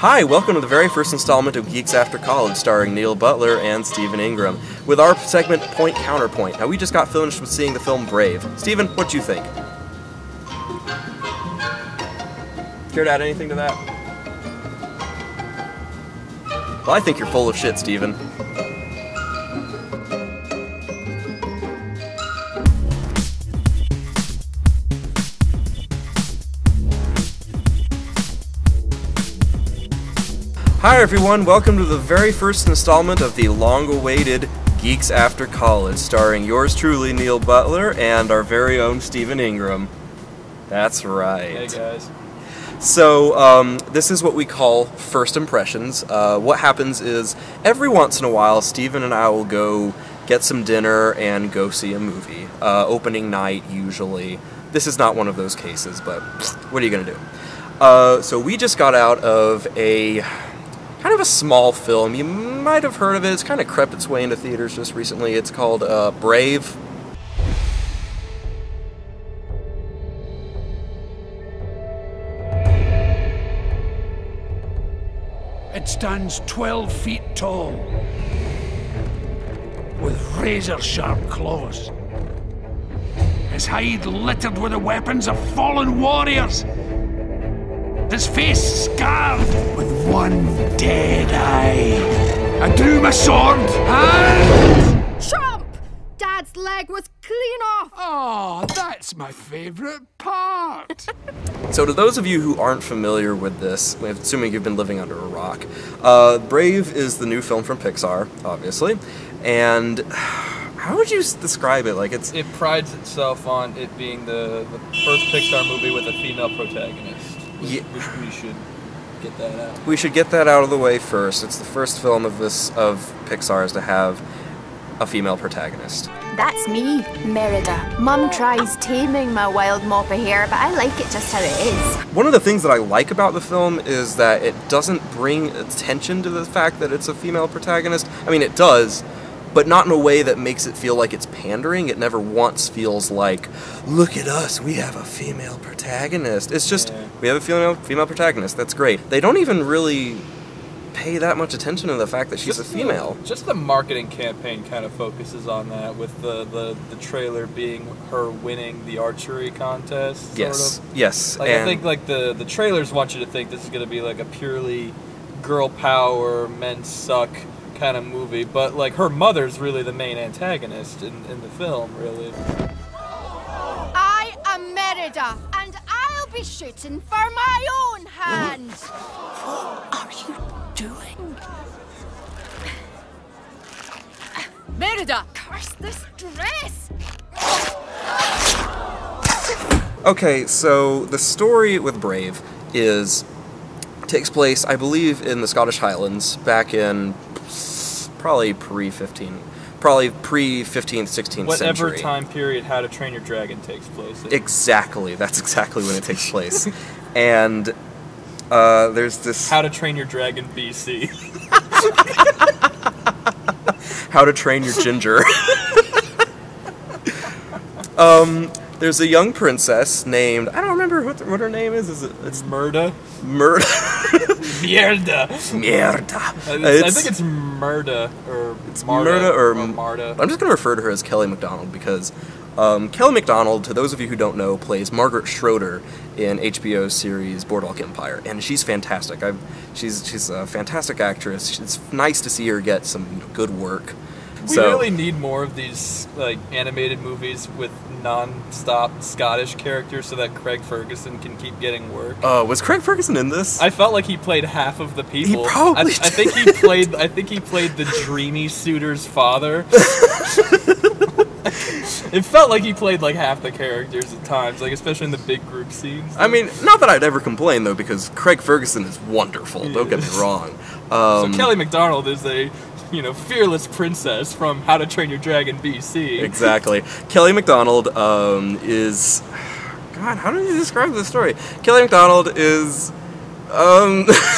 Hi, welcome to the very first installment of Geeks After College, starring Neil Butler and Stephen Ingram, with our segment Point Counterpoint. Now, we just got finished with seeing the film Brave. Stephen, what'd you think? Care to add anything to that? Well, I think you're full of shit, Stephen. Hi everyone, welcome to the very first installment of the long-awaited Geeks After College, starring yours truly, Neil Butler, and our very own Stephen Ingram. That's right. Hey guys. So, this is what we call first impressions. What happens is, every once in a while, Stephen and I will go get some dinner and go see a movie. Opening night, usually. This is not one of those cases, but what are you gonna do? So we just got out of a kind of a small film. You might have heard of it. It's kind of crept its way into theaters just recently. It's called Brave. It stands 12 feet tall, with razor-sharp claws. His hide littered with the weapons of fallen warriors. His face scarred with one dead eye. I drew my sword and... Chomp! Dad's leg was clean off! Oh, that's my favourite part. So to those of you who aren't familiar with this, assuming you've been living under a rock, Brave is the new film from Pixar, obviously, and how would you describe it? Like It prides itself on it being the first Pixar movie with a female protagonist. Yeah. We should get that out. We should get that out of the way first. It's the first film of Pixar's to have a female protagonist. That's me, Merida. Mum tries taming my wild mop of hair, but I like it just how it is. One of the things that I like about the film is that it doesn't bring attention to the fact that it's a female protagonist. I mean, it does, but not in a way that makes it feel like it's pandering. It never once feels like, look at us, we have a female protagonist. It's just, we have a female protagonist, that's great. They don't even really pay that much attention to the fact that she's a female. Just the marketing campaign kind of focuses on that, with the trailer being her winning the archery contest. Yes, sort of. yes. Like, I think like the trailers want you to think this is going to be like a purely girl power, men suck kind of movie, but like her mother's really the main antagonist in the film, really. I am Merida, and I'll be shooting for my own hand. What are you doing? Merida, curse this dress! Okay, so the story with Brave takes place, I believe, in the Scottish Highlands back in probably pre-15th, 16th century. Whatever time period How to Train Your Dragon takes place in. Exactly, that's exactly when it takes place. And there's this... How to Train Your Dragon BC. How to Train Your Ginger. There's a young princess named, I don't remember what her name is. It's Murda? Murda. Mierda. Mierda. I think it's Murda, or it's Marta, Murda or Marta. I'm just going to refer to her as Kelly MacDonald because Kelly MacDonald, to those of you who don't know, plays Margaret Schroeder in HBO's series Boardwalk Empire, and she's fantastic. She's a fantastic actress. It's nice to see her get some good work. We really need more of these like animated movies with non-stop Scottish characters so that Craig Ferguson can keep getting work. Was Craig Ferguson in this? I felt like he played half of the people. He probably I think he played the dreamy suitor's father. It felt like he played like half the characters at times, like especially in the big group scenes. I mean, not that I'd ever complain though, because Craig Ferguson is wonderful. Don't get me wrong. So Kelly MacDonald is a fearless princess from How to Train Your Dragon BC. Exactly. Kelly MacDonald is... God, how did you describe this story? Kelly MacDonald is...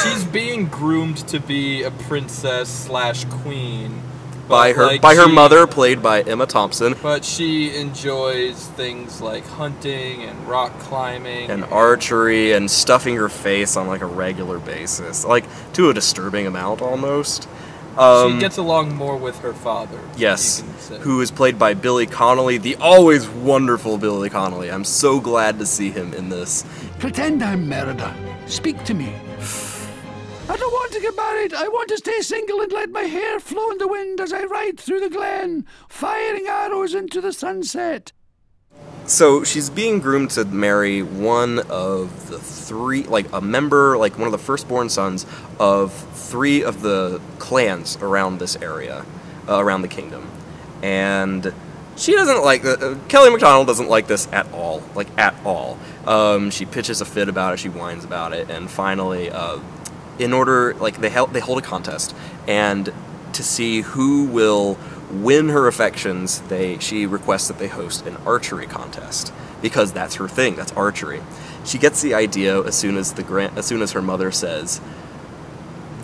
She's being groomed to be a princess / queen by her mother, played by Emma Thompson. But she enjoys things like hunting and rock climbing and archery and stuffing her face on like a regular basis, like to a disturbing amount almost. She gets along more with her father. Yes, who is played by Billy Connolly, the always wonderful Billy Connolly. I'm so glad to see him in this. Pretend I'm Merida. Speak to me. I don't want to get married. I want to stay single and let my hair flow in the wind as I ride through the glen, firing arrows into the sunset. So she's being groomed to marry one of the three, like a member, like one of the firstborn sons of three of the clans around this area, around the kingdom. And she doesn't like, Kelly Macdonald doesn't like this at all, like at all. She pitches a fit about it, she whines about it, and finally, in order, like they hold a contest, and to see who will win her affections, she requests that they host an archery contest, because that's her thing. That's archery. She gets the idea as soon as her mother says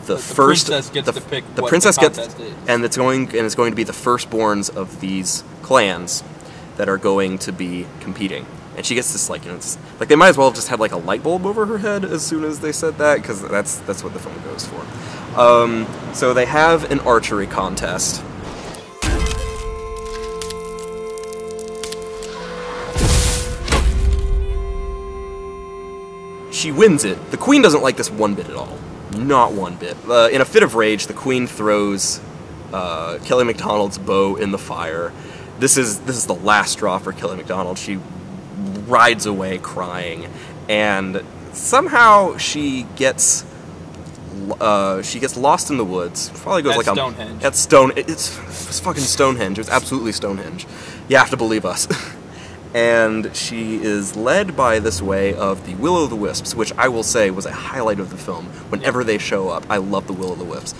the princess gets to pick the what princess the contest is. And it's going to be the firstborns of these clans that are going to be competing. And she gets this, like, you know, it's like they might as well have just had like a light bulb over her head as soon as they said that, because that's what the film goes for. So they have an archery contest. She wins it. The queen doesn't like this one bit at all. Not one bit. In a fit of rage, the queen throws Kelly Macdonald's bow in the fire. This is the last straw for Kelly Macdonald. She rides away crying, and somehow she gets lost in the woods. Probably goes like Stonehenge. It's fucking Stonehenge. It's absolutely Stonehenge. You have to believe us. And she is led by this way of the Will-O'-the-Wisps, which I will say was a highlight of the film. Whenever they show up, I love the Will-O'-the-Wisps.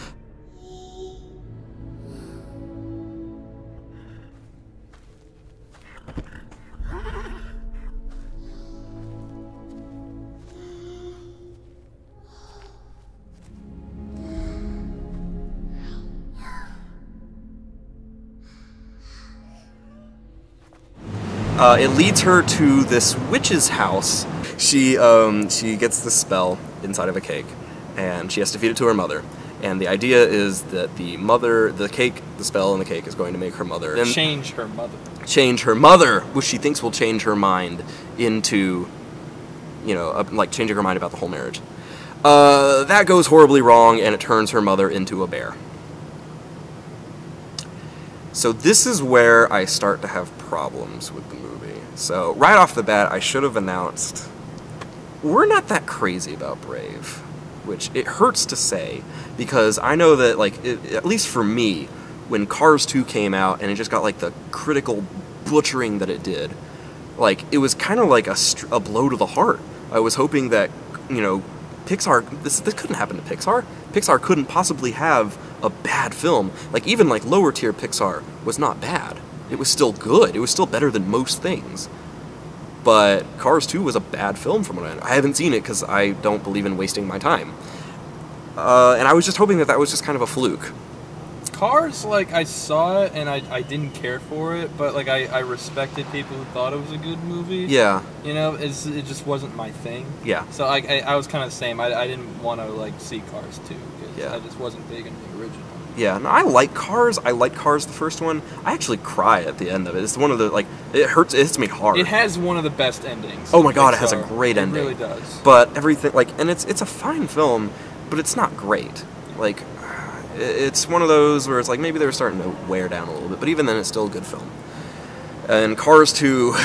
It leads her to this witch's house. She gets the spell inside of a cake, and she has to feed it to her mother. And the idea is that the spell in the cake is going to make her mother change her mother. Change her mother, which she thinks will change her mind into, you know, like changing her mind about the whole marriage. That goes horribly wrong, and it turns her mother into a bear. So this is where I start to have problems with the movie. So right off the bat, I should have announced, we're not that crazy about Brave, which it hurts to say, because I know that, like, at least for me, when Cars 2 came out and it just got like the critical butchering that it did, like, it was kind of like a blow to the heart. I was hoping that, you know, Pixar, this couldn't happen to Pixar. Pixar couldn't possibly have a bad film. Like, even like lower tier Pixar was not bad. It was still good. It was still better than most things. But Cars 2 was a bad film from what I know. I haven't seen it because I don't believe in wasting my time. And I was just hoping that was just kind of a fluke. Cars, like, I saw it and I didn't care for it, but like I respected people who thought it was a good movie. Yeah. You know, it just wasn't my thing. Yeah. So I was kind of the same. I didn't want to like see Cars 2 because Yeah. I just wasn't big into the original. Yeah, no, I like Cars. I like Cars, the first one. I actually cry at the end of it. It's one of the, like, it hits me hard. It has one of the best endings. Oh my god, it has a great ending. It really does. But everything, like, and it's a fine film, but it's not great. Like, it's one of those where it's like, maybe they were starting to wear down a little bit, but even then it's still a good film. And Cars 2,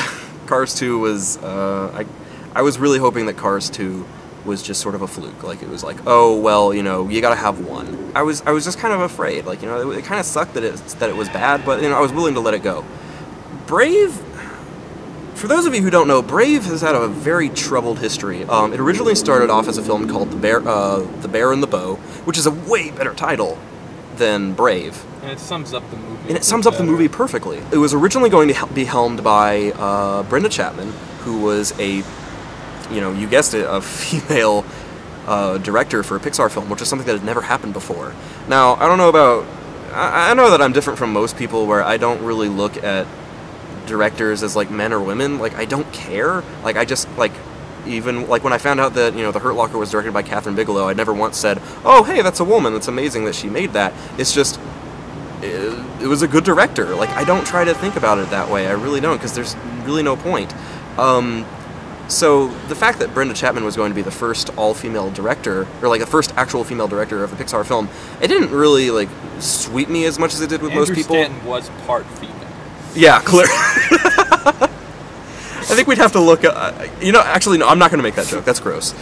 Cars 2 was, I was really hoping that Cars 2 was just sort of a fluke. Like, it was like, oh, well, you know, you gotta have one. I was just kind of afraid. Like, you know, it kind of sucked that it was bad, but, you know, I was willing to let it go. Brave, for those of you who don't know, Brave has had a very troubled history. It originally started off as a film called The Bear and the Bow, which is a way better title than Brave. And it sums up the movie. And it sums up the movie perfectly. It was originally going to be helmed by Brenda Chapman, who was a, you know, you guessed it, a female director for a Pixar film, which is something that had never happened before. Now, I don't know about I know that I'm different from most people where I don't really look at directors as like men or women. Like, I don't care. Like, I just like, even like when I found out that, you know, The Hurt Locker was directed by Catherine Bigelow, I never once said, oh hey, that's a woman, it's amazing that she made that. It's just, it was a good director. Like, I don't try to think about it that way. I really don't, because there's really no point. So the fact that Brenda Chapman was going to be the first all-female director, or like the first actual female director of a Pixar film, it didn't really like sweep me as much as it did with most people. Andrew Stanton was part female. Yeah, clear. I think we'd have to look at, you know, actually no, I'm not going to make that joke. That's gross.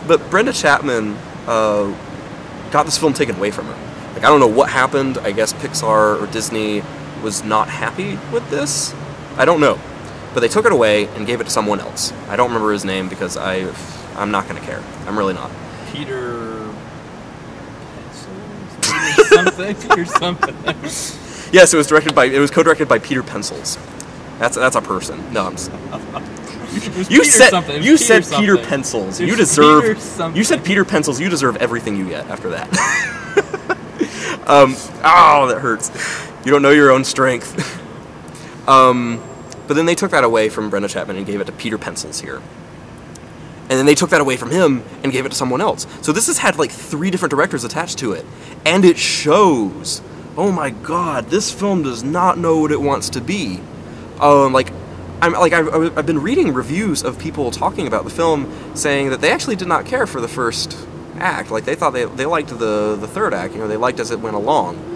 But Brenda Chapman got this film taken away from her. Like, I don't know what happened. I guess Pixar or Disney was not happy with this. I don't know. But they took it away and gave it to someone else. I don't remember his name because I'm not going to care. I'm really not. Peter something. Peter something. Yes, it was co-directed by Peter Pencils. That's a person. No, I'm just, you said Peter Pencils. You said Peter Pencils. You deserve everything you get after that. Oh, that hurts. You don't know your own strength. But then they took that away from Brenda Chapman and gave it to Peter Pencils here. And then they took that away from him and gave it to someone else. So this has had like 3 different directors attached to it. And it shows. Oh my god, this film does not know what it wants to be. I've been reading reviews of people talking about the film saying that they actually did not care for the first act. Like, they thought they liked the third act, you know, they liked as it went along.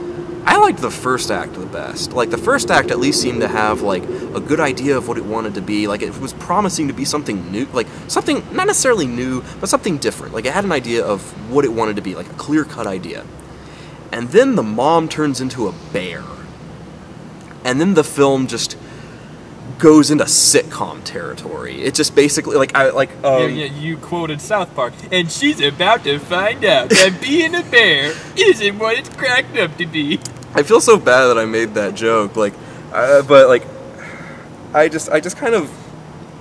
I liked the first act the best. Like, the first act at least seemed to have, like, a good idea of what it wanted to be. Like, it was promising to be something new, like, something, not necessarily new, but something different. Like, it had an idea of what it wanted to be, like a clear-cut idea. And then the mom turns into a bear. And then the film just goes into sitcom territory. It just basically, you quoted South Park, and she's about to find out that being a bear isn't what it's cracked up to be. I feel so bad that I made that joke, but I just kind of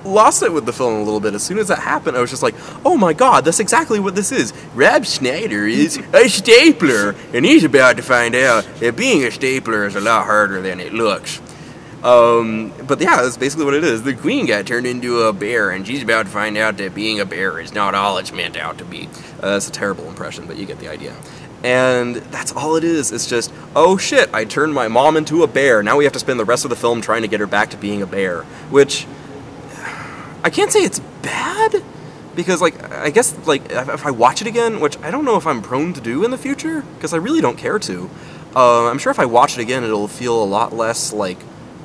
lost it with the film a little bit. As soon as that happened, I was just like, oh my god, that's exactly what this is. Rob Schneider is a stapler, and he's about to find out that being a stapler is a lot harder than it looks. But yeah, that's basically what it is. The queen got turned into a bear, and she's about to find out that being a bear is not all it's meant out to be. That's a terrible impression, but you get the idea. And that's all it is. It's just, oh shit, I turned my mom into a bear. Now we have to spend the rest of the film trying to get her back to being a bear. Which, I can't say it's bad, because, I guess, if I watch it again, which I don't know if I'm prone to do in the future, because I really don't care to. I'm sure if I watch it again, it'll feel a lot less,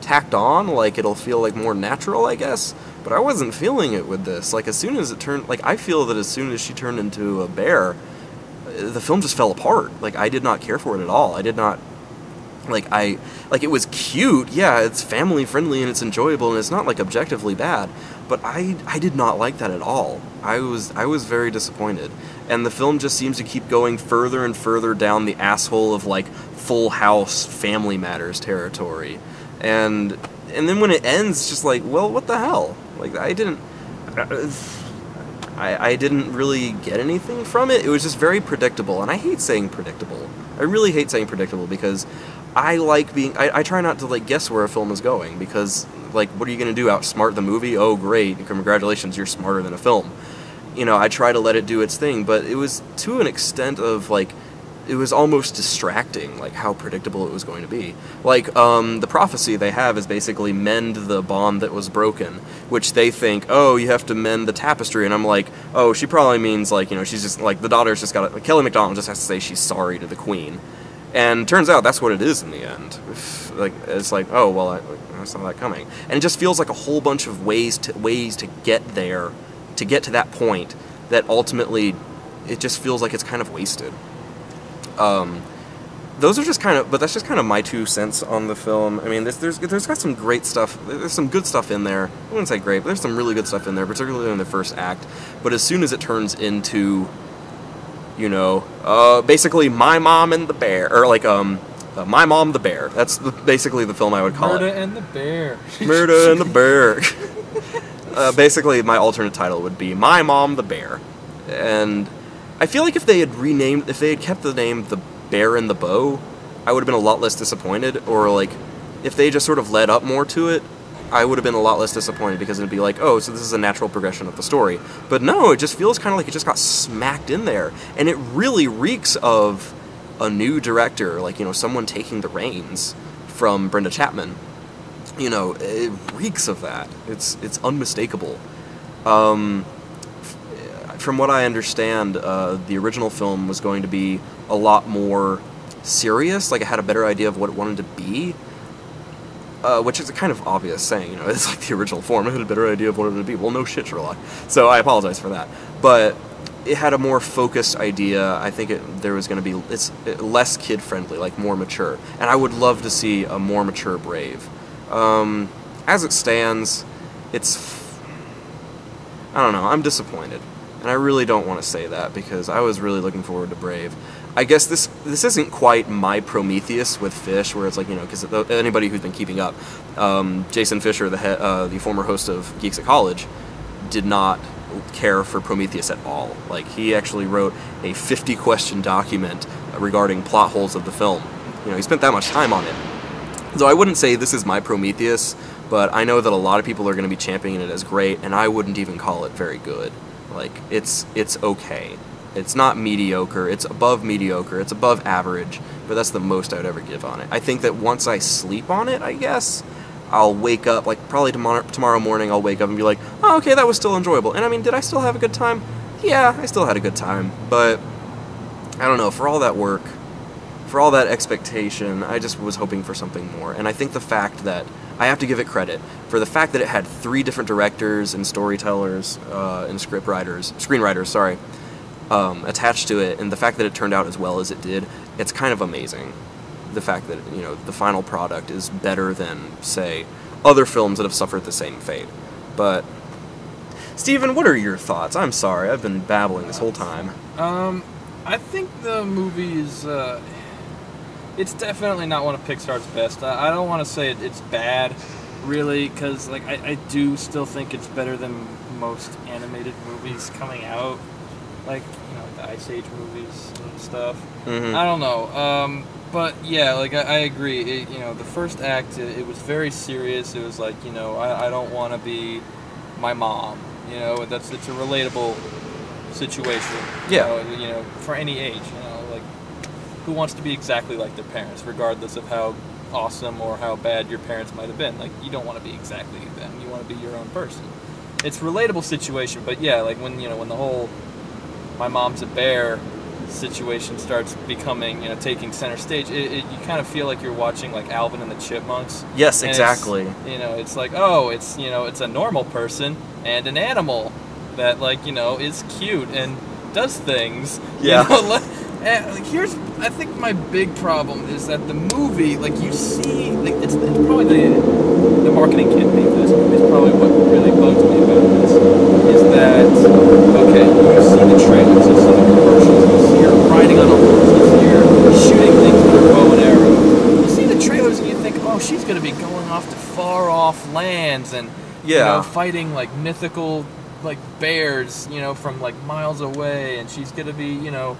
tacked on, it'll feel more natural, I guess. But I wasn't feeling it with this. As soon as it turned, I feel that as soon as she turned into a bear, the film just fell apart. I did not care for it at all. I did not, it was cute, yeah, it's family friendly and it's enjoyable and it's not objectively bad, but I did not like that at all. I was very disappointed. And the film just seems to keep going further and further down the asshole of Full House Family Matters territory. And then when it ends, it's just well, what the hell? I didn't really get anything from it. It was just very predictable, and I hate saying predictable. I really hate saying predictable, because I like being, I try not to guess where a film is going, because what are you going to do, outsmart the movie? Oh great, congratulations, you're smarter than a film. You know, I try to let it do its thing, but it was to an extent of it was almost distracting, how predictable it was going to be. The prophecy they have is basically mend the bond that was broken, which they think, oh, you have to mend the tapestry, and I'm oh, she probably means, she's just, the daughter's just got to, Kelly MacDonald just has to say she's sorry to the queen. And turns out that's what it is in the end. It's oh, well, I saw that coming. And it just feels like a whole bunch of ways to get there, to get to that point, that ultimately, it just feels like it's kind of wasted. Those are just but that's just kind of my 2 cents on the film. I mean, there's got some great stuff, there's some good stuff in there. I wouldn't say great, but there's some really good stuff in there, particularly in the first act. But as soon as it turns into, basically My Mom and the Bear, or My Mom the Bear, that's basically the film I would call it. Murda and the Bear. Murda and the Bear. Basically, my alternate title would be My Mom the Bear. And I feel like if they had kept the name The Bear and the Bow, I would have been a lot less disappointed, or like, if they just sort of led up more to it, I would have been a lot less disappointed, because it'd be like, oh, so this is a natural progression of the story. But no, it just feels kind of like it just got smacked in there, and it really reeks of a new director, like, you know, someone taking the reins from Brenda Chapman. You know, it reeks of that. It's unmistakable. From what I understand, the original film was going to be a lot more serious, like it had a better idea of what it wanted to be, which is a kind of obvious saying, you know, it's like the original form, it had a better idea of what it would be. Well, no shit, Sherlock. So I apologize for that. But it had a more focused idea. I think there was going to be, it's less kid-friendly, like more mature. And I would love to see a more mature Brave. As it stands, I don't know, I'm disappointed. And I really don't want to say that, because I was really looking forward to Brave. I guess this isn't quite my Prometheus with Fish, where it's like, you know, because anybody who's been keeping up, Jason Fisher, the former host of Geeks at College, did not care for Prometheus at all. Like, he actually wrote a 50-question document regarding plot holes of the film. You know, he spent that much time on it. So I wouldn't say this is my Prometheus, but I know that a lot of people are going to be championing it as great, and I wouldn't even call it very good. Like, it's okay. It's not mediocre, it's above mediocre, it's above average, but that's the most I would ever give on it. I think that once I sleep on it, I guess, I'll wake up, like, probably tomorrow morning I'll wake up and be like, oh, okay, that was still enjoyable. And I mean, did I still have a good time? Yeah, I still had a good time, but I don't know, for all that work, for all that expectation, I just was hoping for something more. And I think the fact that, I have to give it credit, for the fact that it had 3 different directors and storytellers and screenwriters, sorry, attached to it, and the fact that it turned out as well as it did, it's kind of amazing. The fact that, you know, the final product is better than, say, other films that have suffered the same fate. But, Steven, what are your thoughts? I'm sorry, I've been babbling this whole time. I think the movie is, it's definitely not one of Pixar's best. I don't want to say it's bad, really, because, like, I do still think it's better than most animated movies coming out. Like, you know, the Ice Age movies and stuff. Mm-hmm. I don't know. But yeah, like, I agree. You know, the first act, it was very serious. It was like, you know, I don't want to be my mom. You know, it's a relatable situation. Yeah. You know, for any age. You know, like, who wants to be exactly like their parents, regardless of how awesome or how bad your parents might have been? Like, you don't want to be exactly them. You want to be your own person. It's a relatable situation, but yeah, like, when, you know, when the whole my mom's a bear situation starts becoming, you know, taking center stage, you kind of feel like you're watching, like, Alvin and the Chipmunks. Yes, exactly. You know, it's like, oh, it's, you know, it's a normal person and an animal that, like, you know, is cute and does things. Yeah. You know, here's, I think my big problem is that the movie, like, you see, like, it's probably the marketing campaign for this movie is probably what really bugs me about this, is that, okay, you see the trailers, you see the commercials, you see her riding on a horse, you see her shooting things with her bow and arrow. You see the trailers and you think, oh, she's going to be going off to far-off lands and, you know, fighting, like, mythical, like, bears, you know, from, like, miles away, and she's going to be, you know,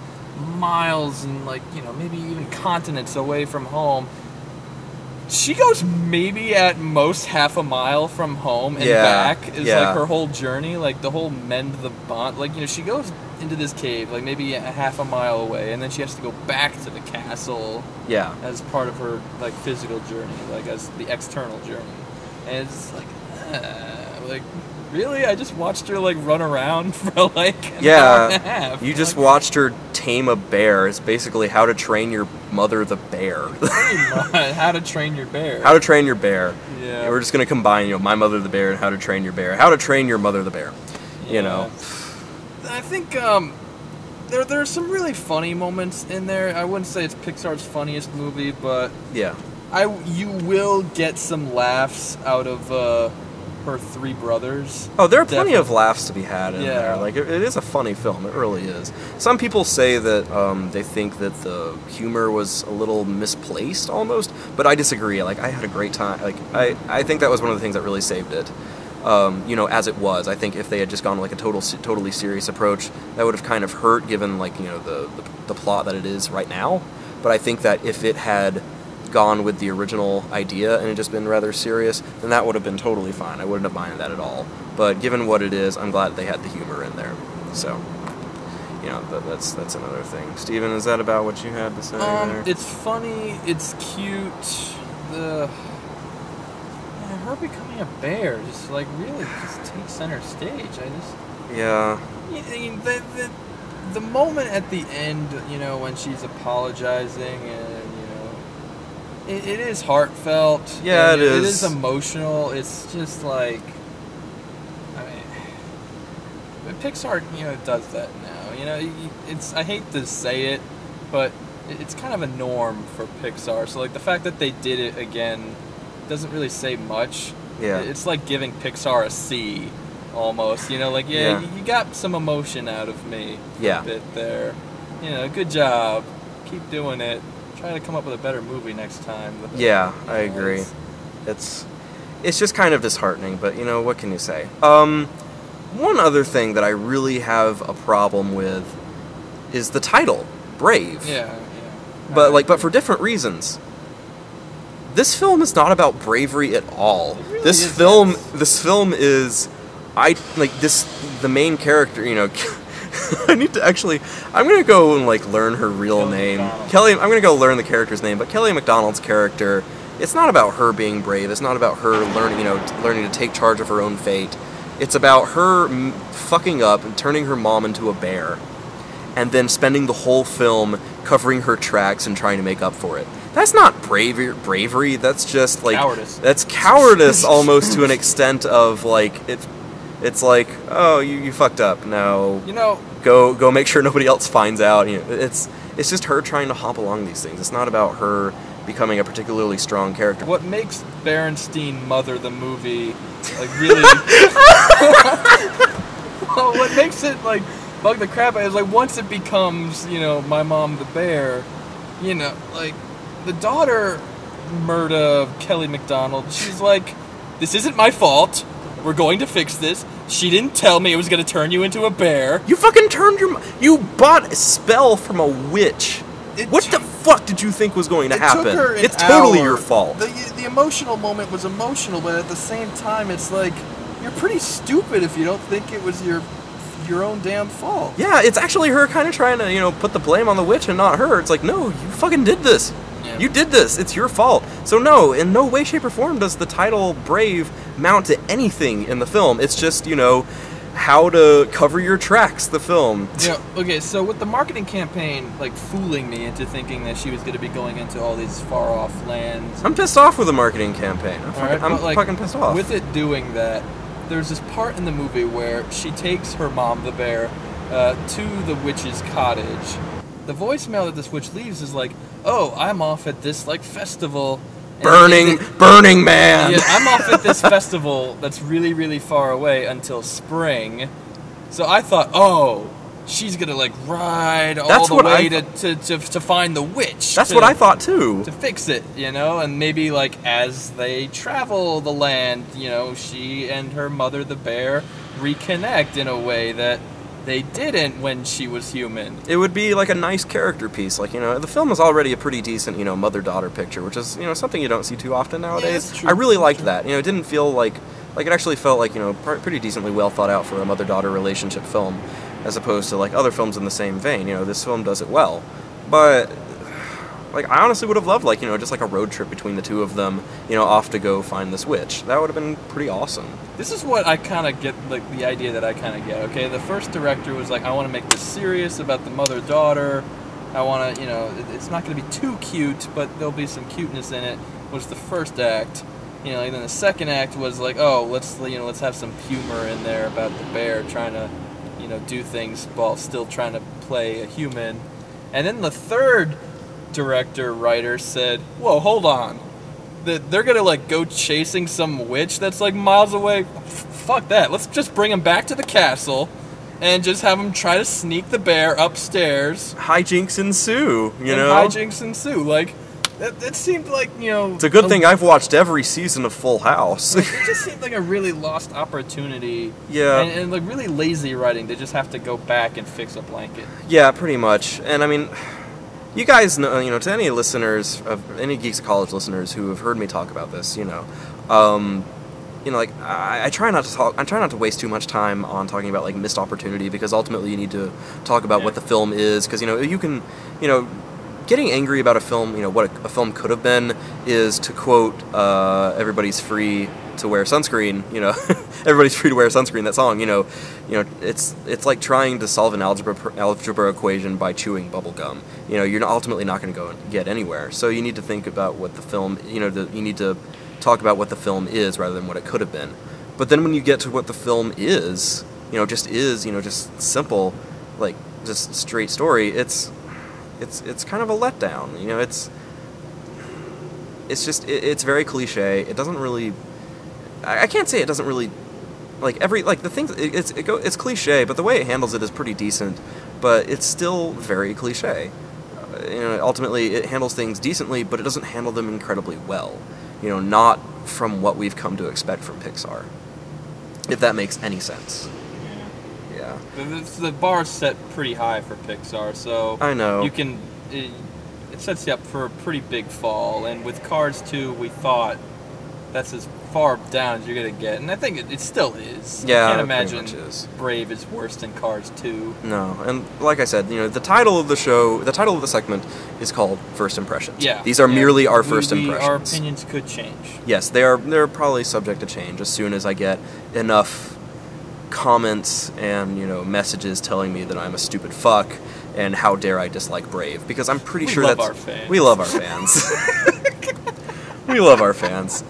miles and, like, you know, maybe even continents away from home. She goes maybe at most half a mile from home and back is like her whole journey, like the whole mend the bond. Like, you know, she goes into this cave like maybe a half a mile away, and then she has to go back to the castle as part of her, like, physical journey, like, as the external journey. And it's like really? I just watched her, like, run around for, like, an hour and a half. You just watched her tame a bear. It's basically How to Train Your Mother the Bear. How to Train Your Bear. How to Train Your Bear. Yeah. We're just going to combine, you know, My Mother the Bear and How to Train Your Bear. How to Train Your Mother the Bear. You know. I think there are some really funny moments in there. I wouldn't say it's Pixar's funniest movie, but you will get some laughs out of her 3 brothers. Oh, there are plenty of laughs to be had in there. Like, it is a funny film. It really is. Some people say that they think that the humor was a little misplaced almost, but I disagree. Like, I had a great time. Like, I think that was one of the things that really saved it. as it was. I think if they had just gone like a totally serious approach, that would have kind of hurt, given like the plot that it is right now. But I think that if it had gone with the original idea and it just been rather serious, then that would have been totally fine. I wouldn't have minded that at all. But given what it is, I'm glad they had the humor in there. So, that's another thing. Steven, is that about what you had to say there? It's funny, it's cute, her becoming a bear just really takes center stage. Yeah. The moment at the end, when she's apologizing and, it is heartfelt. Yeah, it is. It is emotional. It's just Pixar, does that now. I hate to say it, but it's kind of a norm for Pixar. So, the fact that they did it again doesn't really say much. Yeah. It's like giving Pixar a C, almost. You got some emotion out of me a bit there. Good job. Keep doing it. Try to come up with a better movie next time. Yeah, I agree. It's just kind of disheartening, but what can you say? One other thing that I really have a problem with is the title, Brave. Yeah. But for different reasons. This film is not about bravery at all. It really This film is the main character, I need to I'm going to go and learn her real name. I'm going to go learn the character's name, but Kelly Macdonald's character, it's not about her being brave. It's not about her learning to take charge of her own fate. It's about her fucking up and turning her mom into a bear, and then spending the whole film covering her tracks and trying to make up for it. That's not bravery. That's just cowardice. That's cowardice almost, to an extent of it's like, oh, you fucked up. No, go make sure nobody else finds out. It's just her trying to hop along these things. It's not about her becoming a particularly strong character. What makes Berenstein Mother the movie really? Well, what makes it bug the crap out is once it becomes My Mom the Bear, the daughter Murda of Kelly Macdonald. She's like, this isn't my fault. We're going to fix this. She didn't tell me it was going to turn you into a bear. You fucking you bought a spell from a witch. What the fuck did you think was going to happen? Took her it's totally your fault. The emotional moment was emotional, but at the same time, it's you're pretty stupid if you don't think it was your own damn fault. Yeah, it's actually her kind of trying to, put the blame on the witch and not her. It's no, you fucking did this. Yeah. You did this. It's your fault. So no, in no way, shape, or form does the title Brave mount to anything in the film. It's just, how to cover your tracks, the film. Yeah, okay, so with the marketing campaign, fooling me into thinking that she was going to be going into all these far-off lands. I'm pissed off with the marketing campaign. I'm fucking pissed off. With it doing that, there's this part in the movie where she takes her mom, the bear, to the witch's cottage. The voicemail that this witch leaves is oh, I'm off at this, festival. Burning Man! Yeah, I'm off at this festival that's really, really far away until spring. So I thought, oh, she's gonna ride all the way to find the witch. That's what I thought too. To fix it, and maybe as they travel the land, she and her mother, the bear, reconnect in a way that they didn't when she was human. It would be a nice character piece. The film is already a pretty decent, mother-daughter picture, which is, something you don't see too often nowadays. Yeah, true. I really liked that. It didn't feel it actually felt pretty decently well thought out for a mother-daughter relationship film, as opposed to other films in the same vein. This film does it well. But I honestly would have loved just a road trip between the two of them, off to go find this witch. That would have been pretty awesome. This is what I kind of get, the idea that I kind of get, okay? The first director was I want to make this serious about the mother-daughter. I want to, it's not going to be too cute, but there'll be some cuteness in it, was the first act. And then the second act was oh, let's have some humor in there about the bear trying to, do things while still trying to play a human. And then the third writer said, whoa, hold on. They're gonna go chasing some witch that's miles away? Fuck that. Let's just bring him back to the castle and just have him try to sneak the bear upstairs. Hijinks ensue, Hijinks ensue. It seemed like, you know... It's a good thing I've watched every season of Full House. It just seemed like a really lost opportunity. Yeah. And like really lazy writing. They just have to go back and fix a blanket. Yeah, pretty much. And I mean, you guys know, you know, to any listeners, of any Geeks College listeners who have heard me talk about this, you know, like I try not to talk. I try not to waste too much time on talking about like missed opportunity, because ultimately you need to talk about what the film is, because you know you can, you know, getting angry about a film, you know, what a film could have been, is to quote "Everybody's free to wear sunscreen." You know, everybody's free to wear sunscreen. That song, you know, it's like trying to solve an algebra equation by chewing bubble gum. You know, you're ultimately not going to go and get anywhere. So you need to think about what the film, you know, you need to talk about what the film is rather than what it could have been. But then when you get to what the film is, you know, just simple, like just straight story, it's kind of a letdown. You know, it's very cliche. It doesn't really, I can't say it doesn't really, like the things, it's cliche, but the way it handles it is pretty decent, but it's still very cliche. You know, ultimately it handles things decently, but it doesn't handle them incredibly well. You know, not from what we've come to expect from Pixar, if that makes any sense. Yeah. The bar's set pretty high for Pixar, so I know. You can, it sets you up for a pretty big fall, and with Cars 2, we thought that's as far down as you're going to get, and I think it still is. Yeah, I can't it imagine pretty much is. Brave is worse than Cars 2. No, and like I said, you know, the title of the show, the title of the segment is called First Impressions. Yeah. These are merely our first impressions. Our opinions could change. Yes, they're probably subject to change as soon as I get enough comments and, you know, messages telling me that I'm a stupid fuck and how dare I dislike Brave, because I'm pretty sure love that's... our fans. We love our fans. We love our fans.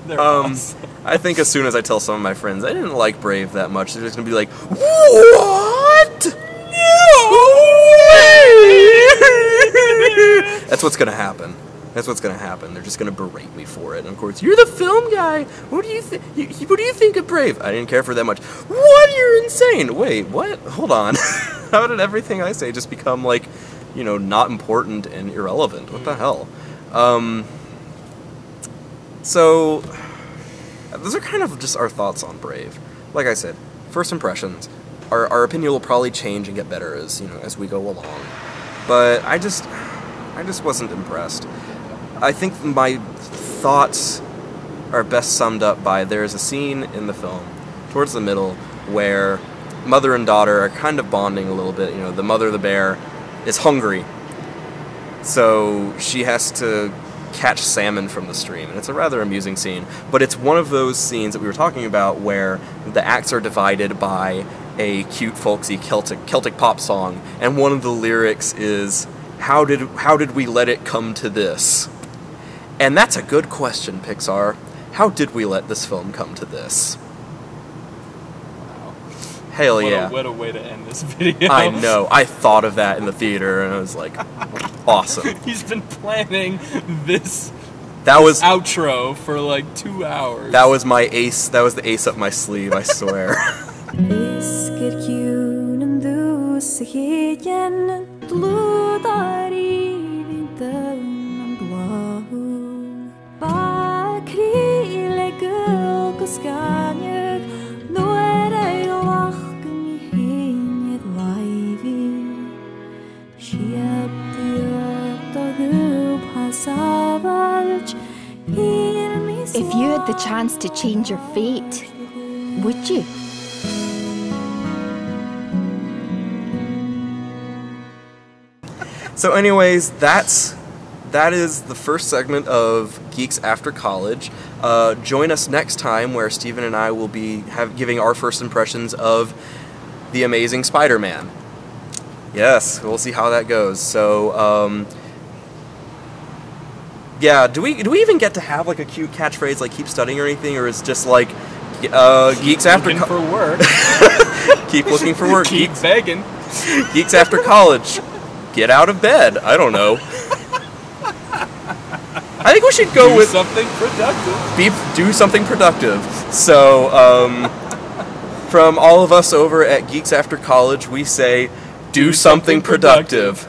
They're awesome. I think as soon as I tell some of my friends I didn't like Brave that much, they're just gonna be like, "What? No way!" That's what's gonna happen. That's what's gonna happen. They're just gonna berate me for it. And of course, you're the film guy. What do you think? What do you think of Brave? I didn't care for that much. What? You're insane. Wait, what? Hold on. How did everything I say just become like, you know, not important and irrelevant? What the hell? So, those are kind of just our thoughts on Brave. Like I said, first impressions. Our opinion will probably change and get better as, you know, as we go along. But I just wasn't impressed. I think my thoughts are best summed up by, there's a scene in the film, towards the middle, where mother and daughter are kind of bonding a little bit. You know, the mother, the bear, is hungry. So she has to catch salmon from the stream, and it's a rather amusing scene, but it's one of those scenes that we were talking about where the acts are divided by a cute folksy Celtic pop song, and one of the lyrics is, how did we let it come to this? And that's a good question, Pixar. How did we let this film come to this? Wow. Hell yeah. What a way to end this video. I know. I thought of that in the theater, and I was like, awesome. He's been planning this outro for like 2 hours. That was my ace. That was the ace up my sleeve, I swear. If you had the chance to change your fate, would you? So anyways, that is the first segment of Geeks After College. Join us next time where Steven and I will be giving our first impressions of The Amazing Spider-Man. Yes, we'll see how that goes. So, yeah, do we even get to have like a cute catchphrase like keep studying or anything, or is it just like Geeks After looking for work. Keep looking for work. Keep begging. Geeks After College. Get out of bed. I don't know. I think we should go with something productive. Do something productive. So, from all of us over at Geeks After College, we say, do something productive.